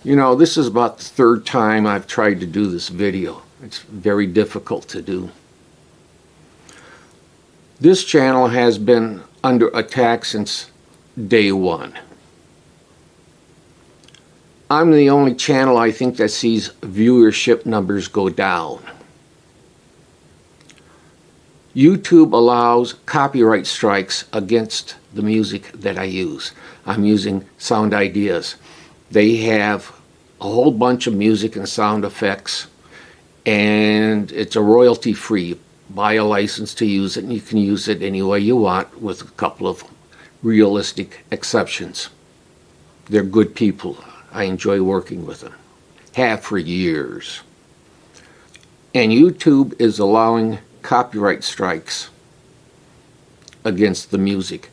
You know, this is about the third time I've tried to do this video. It's very difficult to do. This channel has been under attack since day one. I'm the only channel I think that sees viewership numbers go down. YouTube allows copyright strikes against the music that I use. I'm using Sound Ideas. They have a whole bunch of music and sound effects, and it's a royalty-free. Buy a license to use it, and you can use it any way you want with a couple of realistic exceptions. They're good people. I enjoy working with them. Have for years. And YouTube is allowing copyright strikes against the music.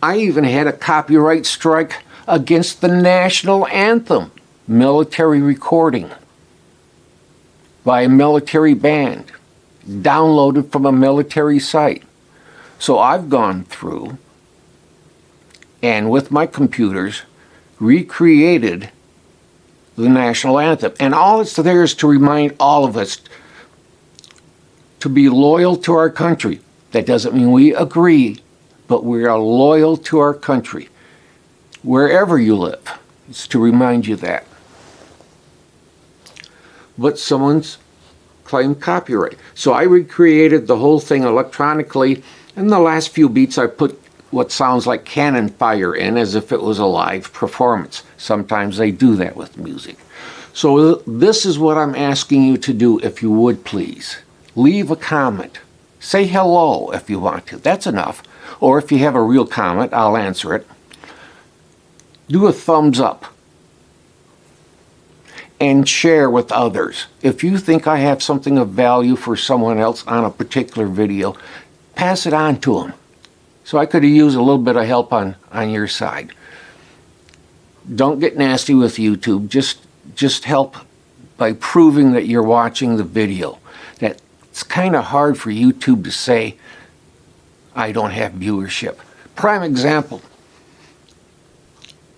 I even had a copyright strike against the national anthem, military recording, by a military band, downloaded from a military site. So I've gone through and with my computers recreated the national anthem. And all it's there is to remind all of us to be loyal to our country. That doesn't mean we agree, but we are loyal to our country. Wherever you live, it's to remind you that. But someone's claimed copyright. So I recreated the whole thing electronically. In the last few beats I put what sounds like cannon fire in as if it was a live performance. Sometimes they do that with music. So this is what I'm asking you to do, if you would please. Leave a comment. Say hello if you want to. That's enough. Or if you have a real comment, I'll answer it. Do a thumbs up. And share with others. If you think I have something of value for someone else on a particular video, pass it on to them. So I could use a little bit of help on your side. Don't get nasty with YouTube. Just help by proving that you're watching the video. That it's kind of hard for YouTube to say, I don't have viewership. Prime example.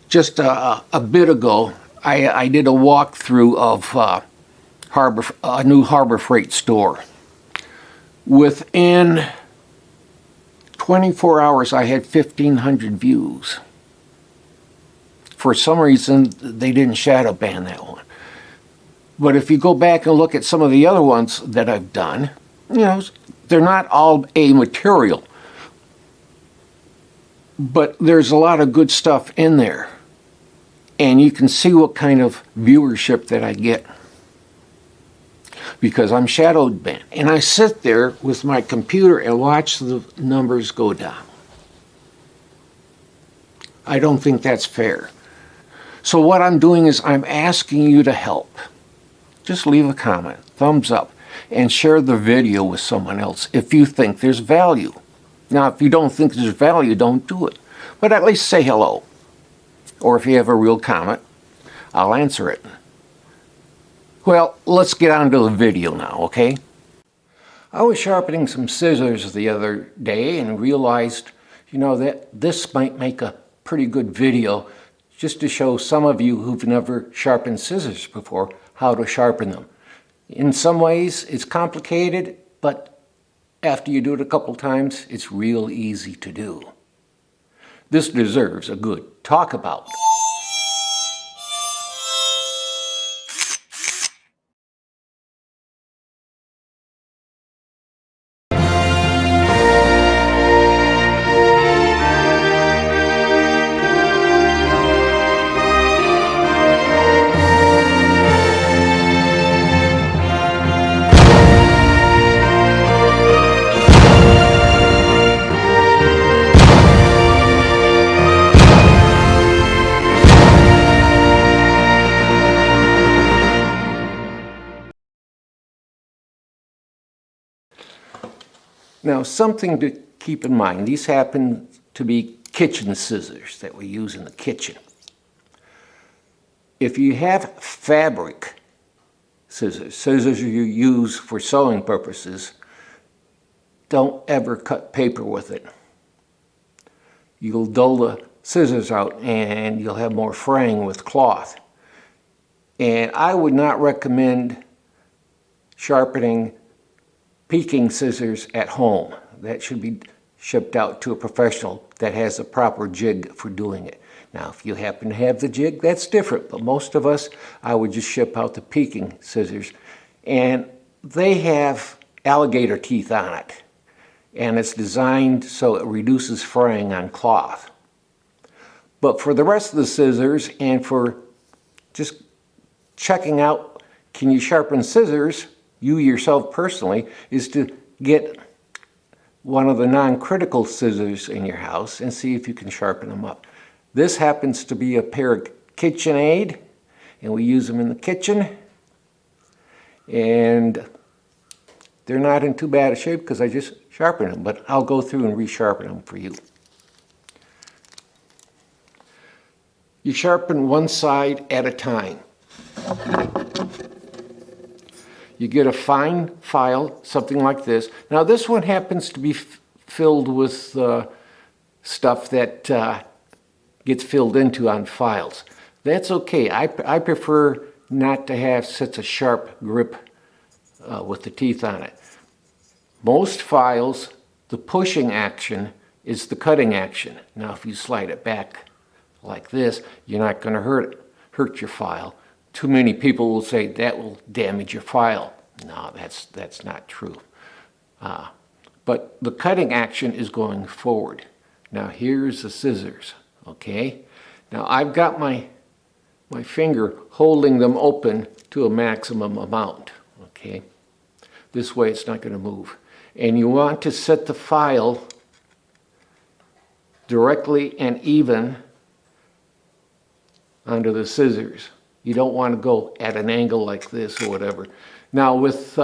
Just a bit ago, I did a walkthrough of a new Harbor Freight store. Within 24 hours, I had 1,500 views. For some reason, they didn't shadow ban that one. But if you go back and look at some of the other ones that I've done, you know, they're not all A material. But there's a lot of good stuff in there. And you can see what kind of viewership that I get. Because I'm shadow banned. And I sit there with my computer and watch the numbers go down. I don't think that's fair. So what I'm doing is I'm asking you to help. Just leave a comment, thumbs up, and share the video with someone else if you think there's value. Now, if you don't think there's value, don't do it. But at least say hello. Or if you have a real comment, I'll answer it. Well, let's get on to the video now, okay? I was sharpening some scissors the other day and realized, you know, that this might make a pretty good video just to show some of you who've never sharpened scissors before how to sharpen them. In some ways, it's complicated, but after you do it a couple times, it's real easy to do. This deserves a good talk about. Now, something to keep in mind, these happen to be kitchen scissors that we use in the kitchen. If you have fabric scissors, scissors you use for sewing purposes, don't ever cut paper with it. You'll dull the scissors out and you'll have more fraying with cloth. And I would not recommend sharpening peaking scissors at home. That should be shipped out to a professional that has a proper jig for doing it. Now, if you happen to have the jig, that's different. But most of us, I would just ship out the peaking scissors. And they have alligator teeth on it. And it's designed so it reduces fraying on cloth. But for the rest of the scissors, and for just checking out, can you sharpen scissors, you yourself personally, is to get one of the non-critical scissors in your house and see if you can sharpen them up. This happens to be a pair of KitchenAid, and we use them in the kitchen. And they're not in too bad a shape because I just sharpen them, but I'll go through and resharpen them for you. You sharpen one side at a time. You get a fine file, something like this. Now this one happens to be filled with stuff that gets filled into on files. That's okay. I prefer not to have such a sharp grip with the teeth on it. Most files, the pushing action is the cutting action. Now if you slide it back like this, you're not going to hurt your file. Too many people will say that will damage your file. No, that's not true. But the cutting action is going forward. Now here's the scissors, okay? Now I've got my finger holding them open to a maximum amount, okay? This way it's not going to move. And you want to set the file directly and even onto the scissors. You don't want to go at an angle like this or whatever. Now with,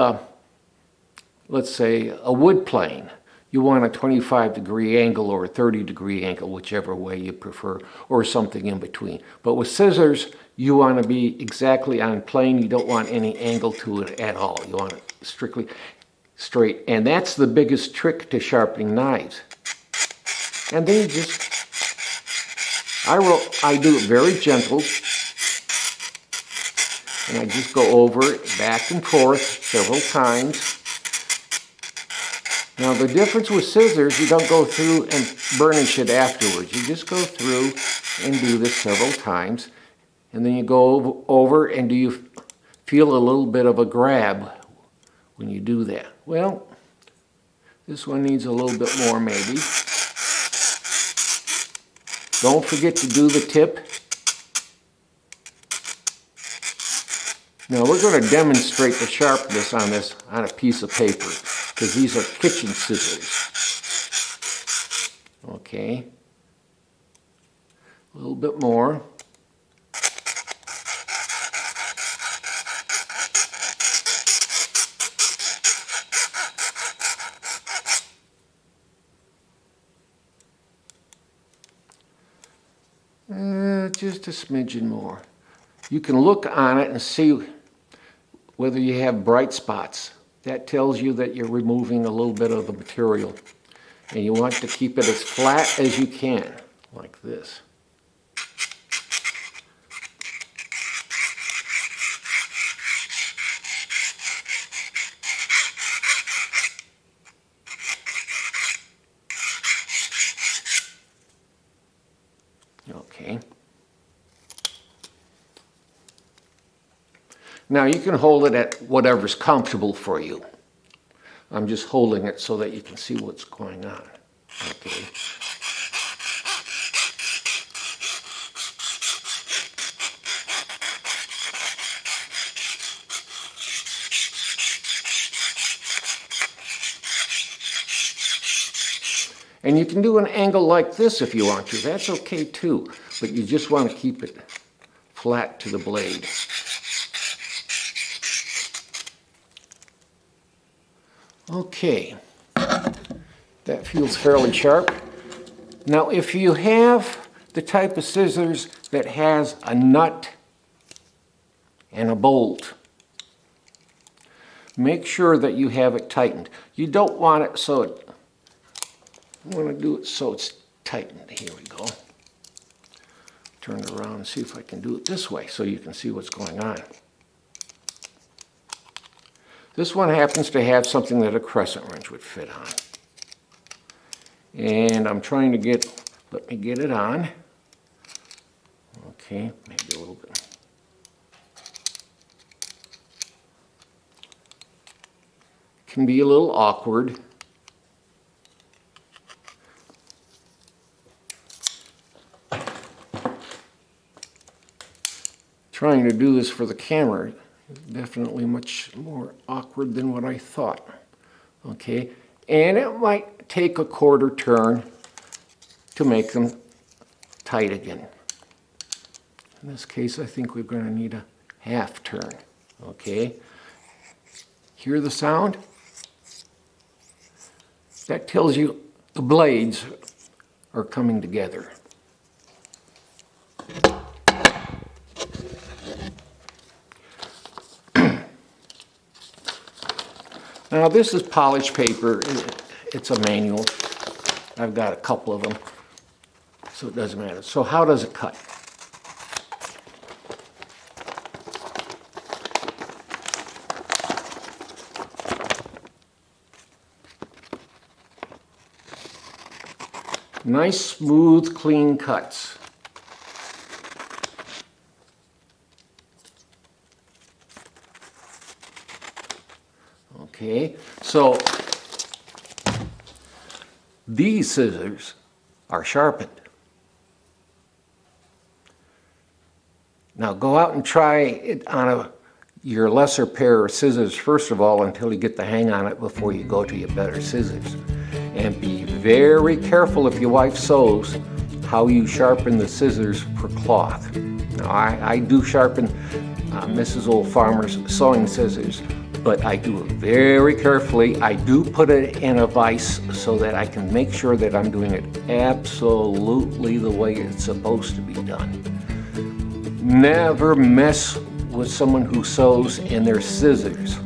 let's say, a wood plane, you want a 25-degree angle or a 30-degree angle, whichever way you prefer, or something in between. But with scissors, you want to be exactly on plane. You don't want any angle to it at all. You want it strictly straight. And that's the biggest trick to sharpening knives. And then you just, I do it very gentle. And I just go over it back and forth several times. Now the difference with scissors, you don't go through and burnish it afterwards. You just go through and do this several times. And then you go over and do you feel a little bit of a grab when you do that? Well, this one needs a little bit more maybe. Don't forget to do the tip. Now we're going to demonstrate the sharpness on this on a piece of paper because these are kitchen scissors. Okay. A little bit more. Just a smidgen more. You can look on it and see whether you have bright spots. That tells you that you're removing a little bit of the material. And you want to keep it as flat as you can, like this. Okay. Now you can hold it at whatever's comfortable for you. I'm just holding it so that you can see what's going on. Okay. And you can do an angle like this if you want to. That's okay too. But you just want to keep it flat to the blade. Okay, that feels fairly sharp. Now if you have the type of scissors that has a nut and a bolt, make sure that you have it tightened. You don't want it so it, I want to do it so it's tightened. Here we go. turn it around and see if I can do it this way so you can see what's going on. This one happens to have something that a crescent wrench would fit on. And I'm trying to let me get it on. Okay, maybe a little bit. Can be a little awkward. Trying to do this for the camera is definitely much more awkward than what I thought. Okay, and it might take a quarter turn to make them tight again. In this case, I think we're going to need a half turn. Okay, hear the sound? That tells you the blades are coming together. Now this is polished paper. It's a manual. I've got a couple of them, so it doesn't matter. So how does it cut? Nice, smooth, clean cuts. Okay, so these scissors are sharpened. Now go out and try it on your lesser pair of scissors first of all until you get the hang on it before you go to your better scissors. And be very careful if your wife sews how you sharpen the scissors for cloth. Now I do sharpen Mrs. Old Farmer's sewing scissors, but I do it very carefully. I do put it in a vise so that I can make sure that I'm doing it absolutely the way it's supposed to be done. Never mess with someone who sews in their scissors.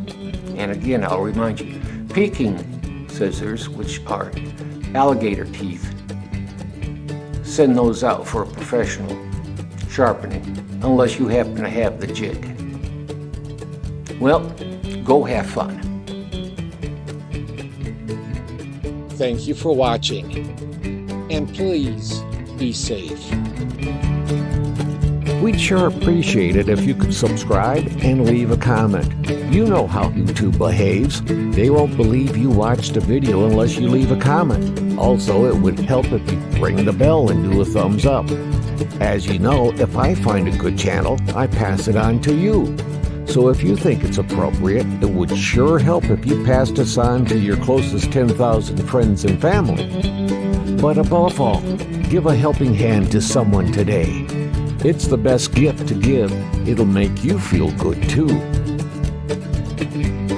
And again, I'll remind you, peeking scissors, which are alligator teeth, send those out for a professional sharpening, unless you happen to have the jig. Well, go have fun. Thank you for watching, and please be safe. We'd sure appreciate it if you could subscribe and leave a comment. You know how YouTube behaves. They won't believe you watched a video unless you leave a comment. Also, it would help if you ring the bell and do a thumbs up. As you know, if I find a good channel, I pass it on to you. So if you think it's appropriate, it would sure help if you passed us on to your closest 10,000 friends and family. But above all, give a helping hand to someone today. It's the best gift to give. It'll make you feel good too.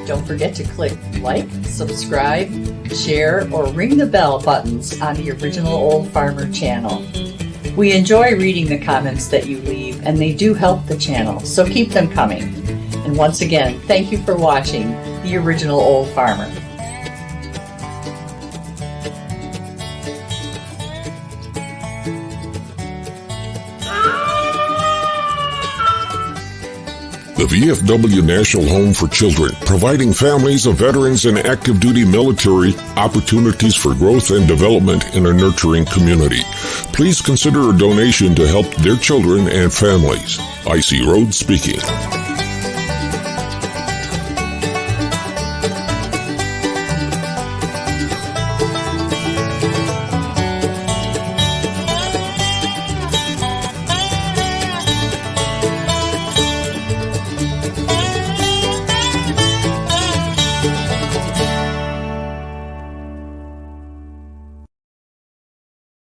Don't forget to click like, subscribe, share, or ring the bell buttons on the Original Old Farmer channel. We enjoy reading the comments that you leave, and they do help the channel, so keep them coming. And once again, thank you for watching The Original Old Farmer. The VFW National Home for Children, providing families of veterans and active duty military opportunities for growth and development in a nurturing community. Please consider a donation to help their children and families. I.C. Rhodes speaking.